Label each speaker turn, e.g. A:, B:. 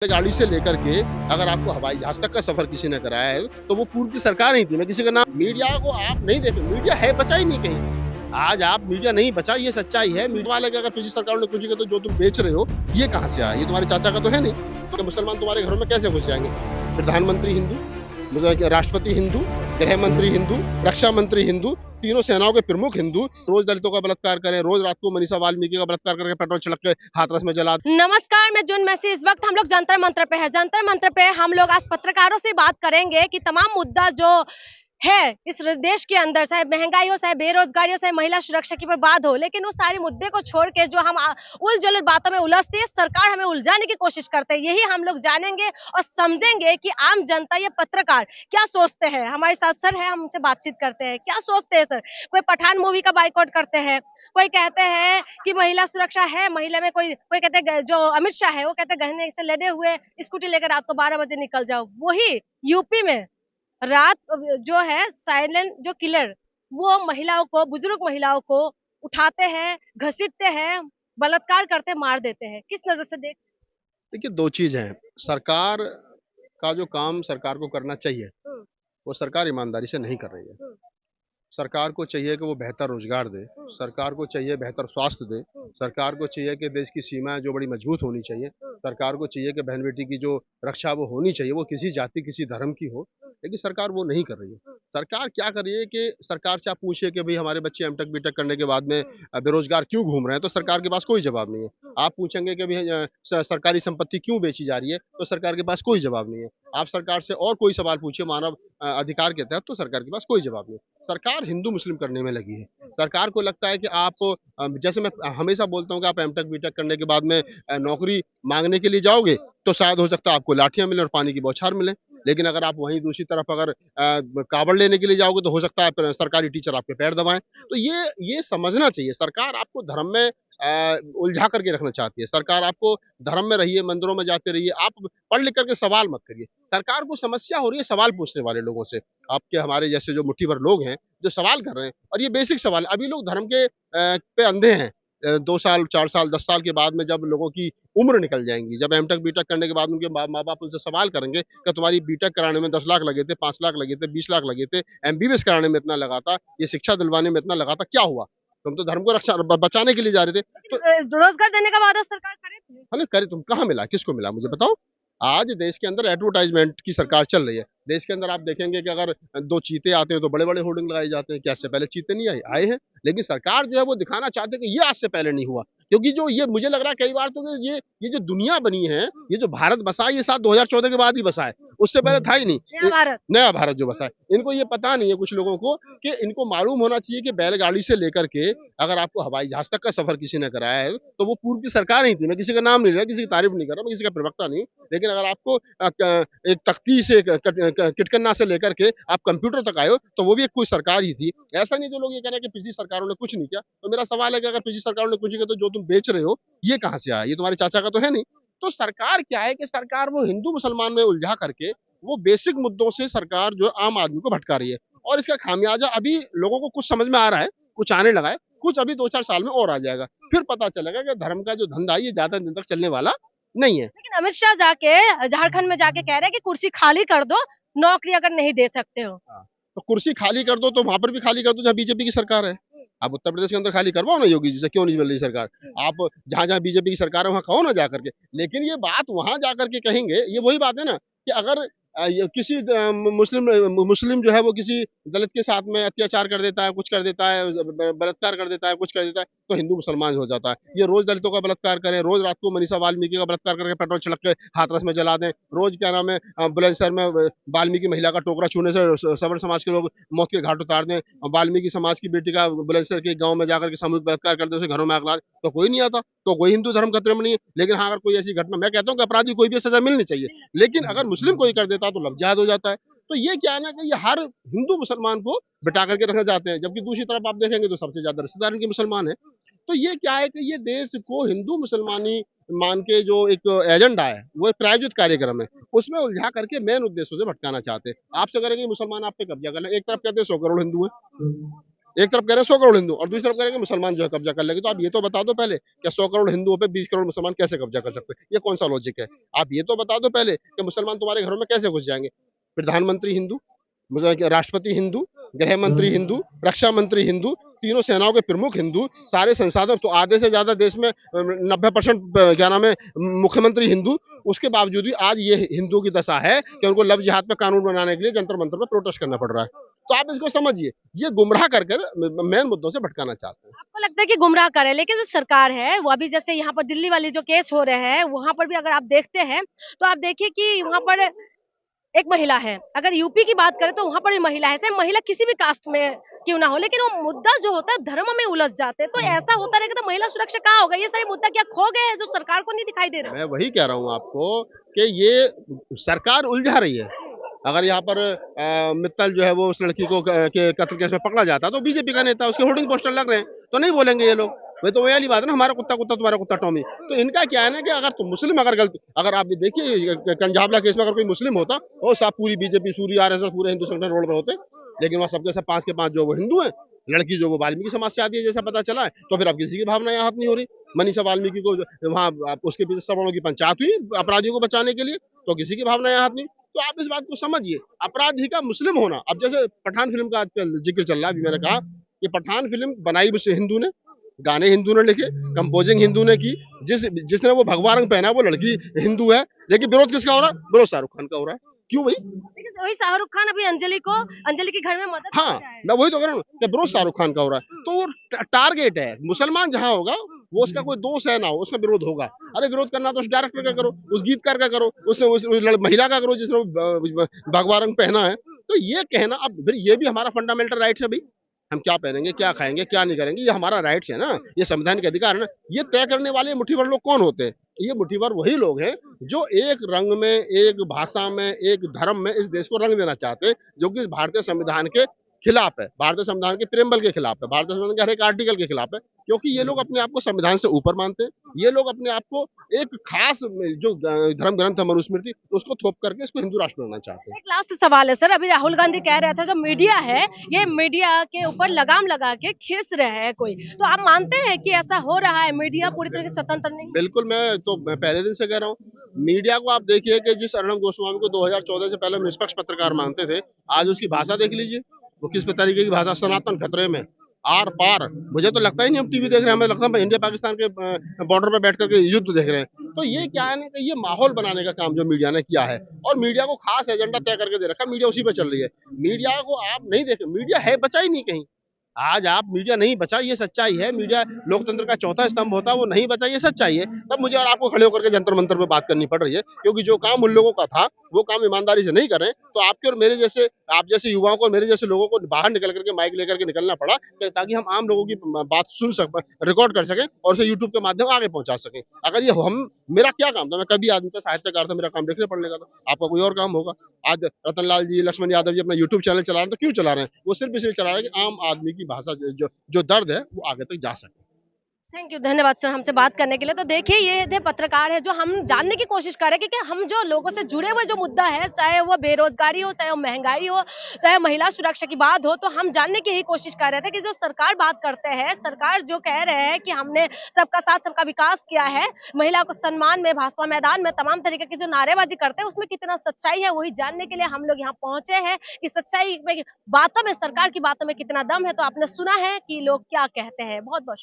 A: गाड़ी से लेकर के अगर आपको हवाई जहाज तक का सफर किसी ने कराया है तो वो पूर्व की सरकार ही थी ना। किसी का नाम मीडिया को आप नहीं देखे, मीडिया है बचा ही नहीं कहीं। आज आप मीडिया नहीं बचा, ये सच्चाई है। मीडिया वाले के अगर पिछली सरकार ने पूछेगा तो जो तुम बेच रहे हो ये कहाँ से आया, ये तुम्हारे चाचा का तो है नहीं। तो मुसलमान तुम्हारे घरों में कैसे घुस जाएंगे? प्रधानमंत्री हिंदू, राष्ट्रपति हिंदू, गृह मंत्री हिंदू, रक्षा मंत्री हिंदू, तीनों सेनाओं के प्रमुख हिंदू रोज दलितों का बलात्कार करें, रोज रात को मनीषा वाल्मीकि का बलात्कार करके पेट्रोल छिड़क के हाथरस में जला।
B: नमस्कार, मैं जुन मैसी। इस वक्त हम लोग जंतर मंत्र पे है। जंतर मंत्र पे हम लोग आज पत्रकारों से बात करेंगे कि तमाम मुद्दा जो है इस देश के अंदर, चाहे महंगाई हो, चाहे बेरोजगारी हो, चाहे महिला सुरक्षा की पर बात हो, लेकिन उस सारे मुद्दे को छोड़ के जो हम उलझुल बातों में उलझती है, सरकार हमें उलझाने की कोशिश करते हैं। यही हम लोग जानेंगे और समझेंगे कि आम जनता, ये पत्रकार क्या सोचते हैं। हमारे साथ सर है, हम उनसे बातचीत करते हैं। क्या सोचते हैं सर? कोई पठान मूवी का बाइकआउट करते हैं, कोई कहते हैं कि महिला सुरक्षा है, महिला में कोई कहते हैं, जो अमित शाह है वो कहते हैं गहने से लदे हुए स्कूटी लेकर रात को 12 बजे निकल जाओ। वही यूपी में रात जो है साइलेंट जो किलर, वो महिलाओं को, बुजुर्ग महिलाओं को उठाते हैं, घसीटते हैं, बलात्कार करते, मार देते हैं। किस नजर से देख?
A: देखिए, दो चीज है। सरकार का जो काम सरकार को करना चाहिए
B: हम्म,
A: वो सरकार ईमानदारी से नहीं कर रही है।
B: हम्म,
A: सरकार को चाहिए कि वो बेहतर रोजगार दे,
B: हम्म,
A: सरकार को चाहिए बेहतर स्वास्थ्य दे, सरकार को चाहिए कि देश की सीमाएं जो बड़ी मजबूत होनी चाहिए, सरकार को चाहिए कि बहन बेटी की जो रक्षा वो होनी चाहिए, वो किसी जाति किसी धर्म की हो। लेकिन सरकार वो नहीं कर रही है। सरकार क्या कर रही है कि सरकार से आप पूछिए कि भाई हमारे बच्चे एमटेक बीटेक करने के बाद में बेरोजगार क्यों घूम रहे हैं, तो सरकार के पास कोई जवाब नहीं है। आप पूछेंगे कि भाई सरकारी संपत्ति क्यों बेची जा रही है, तो सरकार के पास कोई जवाब नहीं है। आप सरकार से और कोई सवाल पूछिए मानव अधिकार के तहत, तो सरकार के पास कोई जवाब नहीं। सरकार हिंदू मुस्लिम करने में लगी है। सरकार को लगता है कि आप जैसे मैं हमेशा बोलता हूँ कि आप एमटेक बीटेक करने के बाद में नौकरी मांगने के लिए जाओगे तो शायद हो सकता है आपको लाठियां मिले और पानी की बौछार मिले। लेकिन अगर आप वहीं दूसरी तरफ अगर कावड़ लेने के लिए जाओगे तो हो सकता है सरकारी टीचर आपके पैर दबाएं। तो ये समझना चाहिए, सरकार आपको धर्म में उलझा करके रखना चाहती है। सरकार आपको धर्म में रहिए, मंदिरों में जाते रहिए, आप पढ़ लिख करके सवाल मत करिए। सरकार को समस्या हो रही है सवाल पूछने वाले लोगों से। आपके हमारे जैसे जो मुट्ठी भर लोग हैं जो सवाल कर रहे हैं, और ये बेसिक सवाल। अभी लोग धर्म के पे अंधे हैं। 2 साल 4 साल 10 साल के बाद में जब लोगों की उम्र निकल जाएंगी, जब एमटेक बीटेक करने के बाद उनके माँ बाप उनसे सवाल करेंगे कि तुम्हारी बीटेक कराने में 10 लाख लगे थे, 5 लाख लगे थे, 20 लाख लगे थे, एमबीबीएस कराने में इतना लगा था, ये शिक्षा दिलवाने में इतना लगा था, क्या हुआ? तुम तो धर्म को रक्षा बचाने के लिए जा रहे थे। तो
B: रोजगार देने का वादा सरकार करे।
A: अरे करे, तुम कहाँ मिला, किसको मिला मुझे बताओ। आज देश के अंदर एडवर्टाइजमेंट की सरकार चल रही है। देश के अंदर आप देखेंगे कि अगर 2 चीते आते हैं तो बड़े बड़े होर्डिंग लगाए जाते हैं। क्या इससे पहले चीते नहीं आए हैं? लेकिन सरकार जो है वो दिखाना चाहते हैं कि ये आज से पहले नहीं हुआ। क्योंकि जो ये मुझे लग रहा है कई बार तो ये जो दुनिया बनी है, ये जो भारत बसा है, ये साथ 2014 के बाद ही बसा है, उससे पहले था ही नहीं।
B: नया भारत,
A: नया भारत जो बसा है, इनको ये पता नहीं है कुछ लोगों को, कि इनको मालूम होना चाहिए कि बैलगाड़ी से लेकर के अगर आपको हवाई जहाज तक का सफर किसी ने कराया है तो वो पूर्व की सरकार ही थी। मैं किसी का नाम नहीं ले रहा, किसी की तारीफ नहीं कर रहा, मैं किसी का प्रवक्ता नहीं। लेकिन अगर आपको एक तख्ती से किटकन्ना से लेकर के आप कंप्यूटर तक आए हो तो वो भी एक कोई सरकार ही थी। ऐसा नहीं जो लोग ये कह रहे हैं कि पिछली सरकारों ने कुछ नहीं किया। तो मेरा सवाल है कि अगर पिछली सरकारों ने कुछ किया तो जो तुम बेच रहे हो ये कहाँ से आया, ये तुम्हारे चाचा का तो है नहीं। तो सरकार क्या है कि सरकार वो हिंदू मुसलमान में उलझा करके वो बेसिक मुद्दों से सरकार जो आम आदमी को भटका रही है। और इसका खामियाजा अभी लोगों को कुछ समझ में आ रहा है, कुछ आने लगा है, कुछ अभी 2-4 साल में और आ जाएगा। फिर पता चलेगा कि धर्म का जो धंधा है ये ज्यादा दिन तक चलने वाला नहीं है।
B: लेकिन अमित शाह जाके झारखंड में जाके कह रहे हैं कि कुर्सी खाली कर दो, नौकरी अगर नहीं दे सकते हो।
A: हाँ, तो कुर्सी खाली कर दो तो वहां पर भी खाली कर दो जहाँ बीजेपी की सरकार है। आप उत्तर प्रदेश के अंदर खाली करवाओ ना योगी जी से, क्यों नहीं मिल रही सरकार? आप जहां जहां बीजेपी की सरकार है वहां कहो ना जाकर के। लेकिन ये बात वहां जाकर के कहेंगे, ये वही बात है ना कि अगर किसी मुस्लिम जो है वो किसी दलित के साथ में अत्याचार कर देता है, कुछ कर देता है, बलात्कार कर देता है, कुछ कर देता है, तो हिंदू मुसलमान हो जाता है। ये रोज दलितों का बलात्कार करें, रोज रात को मनीषा वाल्मीकि का बलात्कार करके पेट्रोल छिड़क के हाथरस में जला दें, रोज क्या नाम है बुलंदशहर में वाल्मीकि महिला का टोकरा छूने से सवर्ण समाज के लोग मौत के घाट उतार दें, वाल्मीकि समाज की बेटी का बुलंदशहर के गांव में जाकर के सामूहिक बलात्कार कर दे, उसे घरों में आग लगा दे, तो कोई नहीं आता, तो कोई हिंदू धर्म खतरे में नहीं है। लेकिन हाँ, अगर कोई ऐसी घटना, मैं कहता हूँ कि अपराधी कोई भी सजा मिलनी चाहिए, लेकिन अगर मुस्लिम कोई कर देता तो लफ्ज़ हो जाता है। तो ये क्या है ना कि ये हर हिंदू मुसलमान को बिठा करके रखना चाहते हैं, जबकि दूसरी तरफ आप देखेंगे तो सबसे ज्यादा रिश्तेदार इनके मुसलमान है। तो ये क्या है कि ये देश को हिंदू मुसलमानी मान के जो एक एजेंडा है, वो एक प्रायोजित कार्यक्रम है, उसमें उलझा करके मेन उद्देश्यों से भटकाना चाहते हैं। आपसे करेंगे मुसलमान आप पे कब्जा कर ले, एक तरफ कहते हैं 100 करोड़ हिंदू है, एक तरफ कह रहे हैं 100 करोड़ हिंदू और दूसरी तरफ कह रहे हैं कि मुसलमान जो है कब्जा कर लेंगे। तो आप ये तो बता दो पहले कि 100 करोड़ हिंदुओं पे 20 करोड़ मुसलमान कैसे कब्जा कर सकते हैं? ये कौन सा लॉजिक है? आप ये तो बता दो पहले कि मुसलमान तुम्हारे घरों में कैसे घुस जाएंगे? प्रधानमंत्री हिंदू, राष्ट्रपति हिंदू, गृह मंत्री हिंदू, रक्षा मंत्री हिंदू, तीनों सेनाओं के प्रमुख हिंदू, सारे संसाधन तो आधे से ज्यादा देश में 90% क्या नाम है मुख्यमंत्री हिंदू। उसके बावजूद भी आज ये हिंदुओं की दशा है कि उनको लव जिहाद पे कानून बनाने के लिए जंतर मंतर पे प्रोटेस्ट करना पड़ रहा है। तो आप इसको समझिए, ये गुमराह कर मेन मुद्दों से भटकाना चाहते हैं।
B: आपको लगता है कि गुमराह करे, लेकिन जो सरकार है वो अभी जैसे यहाँ पर दिल्ली वाली जो केस हो रहे हैं वहां पर भी अगर आप देखते हैं तो आप देखिए कि वहां पर एक महिला है, अगर यूपी की बात करें तो वहां पर भी महिला है, चाहे महिला किसी भी कास्ट में क्यों ना हो, लेकिन वो मुद्दा जो होता है धर्म में उलझ जाते हैं। तो ऐसा होता रहेगा तो महिला सुरक्षा कहाँ होगा? ये सारे मुद्दा क्या खो गए हैं जो सरकार को नहीं दिखाई दे रहा?
A: मैं वही कह रहा हूँ आपको कि ये सरकार उलझा रही है। अगर यहाँ पर मित्तल जो है वो उस लड़की को के कत्ल केस में पकड़ा जाता तो बीजेपी का नेता, उसके होर्डिंग पोस्टर लग रहे हैं, तो नहीं बोलेंगे ये लोग। वही तो वही वाली बात है ना, हमारा कुत्ता कुत्ता तुम्हारा कुत्ता टॉमी। तो इनका क्या है ना कि अगर तुम मुस्लिम अगर गलती, अगर आप देखिए कंझावला केस में अगर कोई मुस्लिम होता वो सब पूरी बीजेपी पूरी आरएसएस पूरे हिंदू संगठन रोड पर होते, लेकिन वहाँ सबके सब 5 के 5 जो वो हिंदू है, लड़की जो वो वाल्मीकि समाज से आती है जैसा पता चला है, तो फिर अब किसी की भावना यहाँ नहीं हो रही। मनीषा वाल्मीकि को वहाँ उसके पीछे सवर्णों की पंचायत हुई अपराधियों को बचाने के लिए, तो किसी की भावना यहाँ नहीं। तो आप इस बात को समझिए, अपराधी का मुस्लिम होना। अब जैसे पठान फिल्म का जिक्र चल रहा है, अभी मैंने कहा कि पठान फिल्म बनाई भी हिंदू ने, गाने हिंदू ने लिखे, कंपोजिंग हिंदू ने की, जिसने वो भगवा रंग पहना वो लड़की हिंदू है, लेकिन विरोध किसका हो रहा है? विरोध शाहरुख खान का हो रहा है। क्यों भाई?
B: लेकिन वही शाहरुख खान अभी अंजलि के घर में मदद कर
A: हाँ,
B: रहा है।
A: मैं वही तो कह रहा हूँ कि विरोध शाहरुख खान का हो रहा है। तो वो टारगेट है, मुसलमान जहाँ होगा वो उसका कोई दोष है ना हो, उसका विरोध होगा। अरे विरोध करना तो उस डायरेक्टर का करो, उस गीतकार का करो, उस महिला का करो जिसने भगवा रंग पहना है। तो ये कहना, अब फिर ये भी हमारा फंडामेंटल राइट है भाई, हम क्या पहनेंगे, क्या खाएंगे, क्या नहीं करेंगे, ये हमारा राइट्स है ना, ये संवैधानिक अधिकार है ना। ये तय करने वाले मुट्ठीभर लोग कौन होते हैं? ये मुट्ठीभर वही लोग हैं जो एक रंग में, एक भाषा में, एक धर्म में इस देश को रंग देना चाहते हैं, जो कि भारतीय संविधान के खिलाफ है, भारतीय संविधान के प्रेम्बल के खिलाफ है, भारतीय संविधान के हर एक आर्टिकल के खिलाफ है। क्योंकि ये लोग अपने आप को संविधान से ऊपर मानते हैं, ये लोग अपने आप को एक खास जो धर्म ग्रंथ है मनुस्मृति, उसको थोप करके इसको हिंदू राष्ट्र बनाना चाहते हैं।
B: एक लास्ट सवाल है सर, अभी राहुल गांधी कह रहे थे जो मीडिया है ये मीडिया के ऊपर लगाम लगा के खींच रहे हैं कोई, तो आप मानते हैं कि ऐसा हो रहा है, मीडिया पूरी तरह से स्वतंत्र नहीं?
A: बिल्कुल, मैं पहले दिन से कह रहा हूँ, मीडिया को आप देखिए कि जिस अर्णब गोस्वामी को 2014 से पहले हम निष्पक्ष पत्रकार मानते थे, आज उसकी भाषा देख लीजिए, वो किस तरीके की भाषा, सनातन खतरे में, आर पार। मुझे तो लगता ही नहीं हम टीवी देख रहे हैं, हमें लगता है इंडिया पाकिस्तान के बॉर्डर पे बैठ करके युद्ध देख रहे हैं। तो ये क्या है ना कि ये माहौल बनाने का काम जो मीडिया ने किया है, और मीडिया को खास एजेंडा तय करके दे रखा, मीडिया उसी पे चल रही है। मीडिया को आप नहीं देखें, मीडिया है बचा ही नहीं कहीं। आज आप मीडिया नहीं बचा, ये सच्चाई है। मीडिया लोकतंत्र का चौथा स्तंभ होता है, वो नहीं बचा, ये सच्चाई है। तब मुझे और आपको खड़े होकर के जंतर मंतर पे बात करनी पड़ रही है, क्योंकि जो काम उन लोगों का था वो काम ईमानदारी से नहीं कर रहे हैं। तो आपके और मेरे जैसे, आप जैसे युवाओं को, मेरे जैसे लोगों को बाहर निकल करके माइक लेकर के निकलना पड़ा, ताकि हम आम लोगों की बात सुन सकें, रिकॉर्ड कर सकें और उसे यूट्यूब के माध्यम आगे पहुंचा सकें। अगर ये हम, मेरा क्या काम था? मैं कभी आदमी था, साहित्यकार था, मेरा काम लिखने पढ़ने का था। आपका कोई और काम होगा। आज रतनलाल जी, लक्ष्मण यादव जी अपना यूट्यूब चैनल चला रहे हैं, तो क्यों चला रहे हैं? वो सिर्फ इसलिए चला रहे हैं कि आम आदमी की भाषा जो दर्द है वो आगे तक जा सके।
B: थैंक यू, धन्यवाद सर हमसे बात करने के लिए। तो देखिए ये थे पत्रकार है जो हम जानने की कोशिश कर रहे हैं कि हम जो लोगों से जुड़े हुए जो मुद्दा है, चाहे वो बेरोजगारी हो, चाहे वो महंगाई हो, चाहे महिला सुरक्षा की बात हो, तो हम जानने की ही कोशिश कर रहे थे कि जो सरकार बात करते हैं, सरकार जो कह रहे हैं कि हमने सबका साथ सबका विकास किया है, महिला को सम्मान में, भाजपा मैदान में तमाम तरीके की जो नारेबाजी करते हैं उसमें कितना सच्चाई है, वही जानने के लिए हम लोग यहाँ पहुंचे हैं कि सच्चाई में, बातों में, सरकार की बातों में कितना दम है। तो आपने सुना है कि लोग क्या कहते हैं। बहुत बहुत